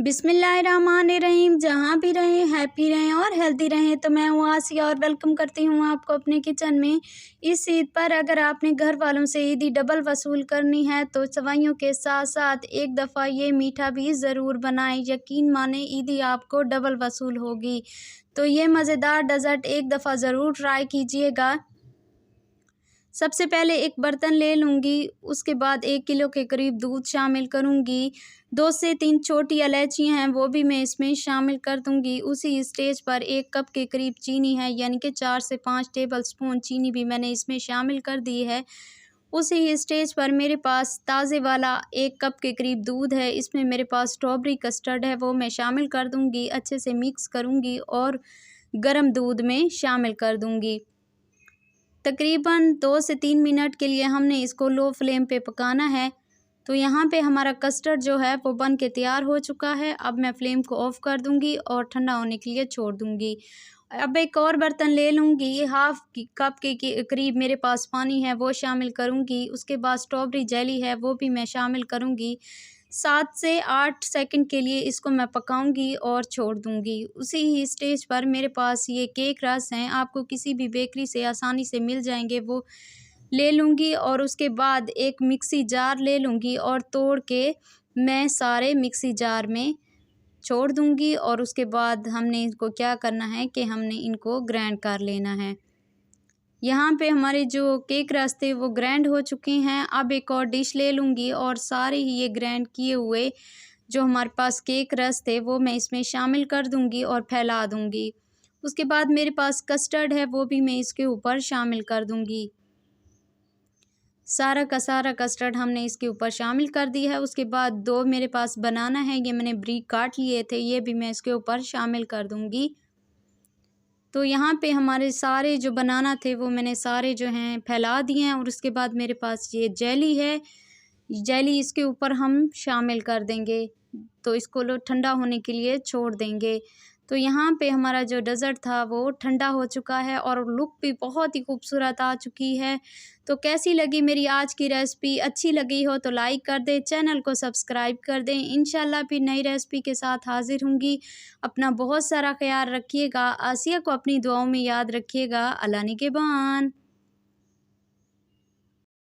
बिस्मिल्लाहिर्रहमानिर्रहीम। जहाँ भी रहें हैप्पी रहें और हेल्दी रहें। तो मैं हूँ आसिया और वेलकम करती हूँ आपको अपने किचन में। इस ईद पर अगर आपने घर वालों से ईदी डबल वसूल करनी है तो सवाइयों के साथ साथ एक दफ़ा ये मीठा भी ज़रूर बनाएं। यकीन माने ईदी आपको डबल वसूल होगी। तो ये मज़ेदार डेज़र्ट एक दफ़ा ज़रूर ट्राई कीजिएगा। सबसे पहले एक बर्तन ले लूँगी, उसके बाद 1 किलो के करीब दूध शामिल करूँगी। 2 से 3 छोटी इलायचियाँ हैं वो भी मैं इसमें शामिल कर दूँगी। उसी स्टेज पर 1 कप के करीब चीनी है, यानी कि 4 से 5 टेबलस्पून चीनी भी मैंने इसमें शामिल कर दी है। उसी स्टेज पर मेरे पास ताज़े वाला 1 कप के करीब दूध है, इसमें मेरे पास स्ट्रॉबेरी कस्टर्ड है वो मैं शामिल कर दूँगी। अच्छे से मिक्स करूँगी और गर्म दूध में शामिल कर दूँगी। तकरीबन 2 से 3 मिनट के लिए हमने इसको लो फ्लेम पे पकाना है। तो यहाँ पे हमारा कस्टर्ड जो है वो बन के तैयार हो चुका है। अब मैं फ्लेम को ऑफ़ कर दूँगी और ठंडा होने के लिए छोड़ दूँगी। अब एक और बर्तन ले लूँगी, हाफ़ कप के करीब मेरे पास पानी है वो शामिल करूँगी। उसके बाद स्ट्रॉबेरी जेली है वो भी मैं शामिल करूँगी। 7 से 8 सेकंड के लिए इसको मैं पकाऊंगी और छोड़ दूंगी। उसी ही स्टेज पर मेरे पास ये केक रस हैं, आपको किसी भी बेकरी से आसानी से मिल जाएंगे, वो ले लूँगी। और उसके बाद एक मिक्सी जार ले लूँगी और तोड़ के मैं सारे मिक्सी जार में छोड़ दूँगी। और उसके बाद हमने इनको क्या करना है कि हमने इनको ग्राइंड कर लेना है। यहाँ पे हमारे जो केक रस थे वो ग्राइंड हो चुके हैं। अब एक और डिश ले लूँगी और सारे ही ये ग्राइंड किए हुए जो हमारे पास केक रस थे वो मैं इसमें शामिल कर दूँगी और फैला दूँगी। उसके बाद मेरे पास कस्टर्ड है वो भी मैं इसके ऊपर शामिल कर दूँगी। सारा का सारा कस्टर्ड हमने इसके ऊपर शामिल कर दिया है। उसके बाद 2 मेरे पास बनाना है, ये मैंने बारीक काट लिए थे, ये भी मैं इसके ऊपर शामिल कर दूँगी। तो यहाँ पे हमारे सारे जो बनाना थे वो मैंने सारे जो हैं फैला दिए हैं। और उसके बाद मेरे पास ये जेली है, जेली इसके ऊपर हम शामिल कर देंगे। तो इसको लो ठंडा होने के लिए छोड़ देंगे। तो यहाँ पे हमारा जो डेज़र्ट था वो ठंडा हो चुका है और लुक भी बहुत ही खूबसूरत आ चुकी है। तो कैसी लगी मेरी आज की रेसिपी? अच्छी लगी हो तो लाइक कर दें, चैनल को सब्सक्राइब कर दें। इंशाल्लाह फिर नई रेसिपी के साथ हाज़िर होंगी। अपना बहुत सारा ख़्याल रखिएगा। आसिया को अपनी दुआओं में याद रखिएगा। अल्लाह निगहबान।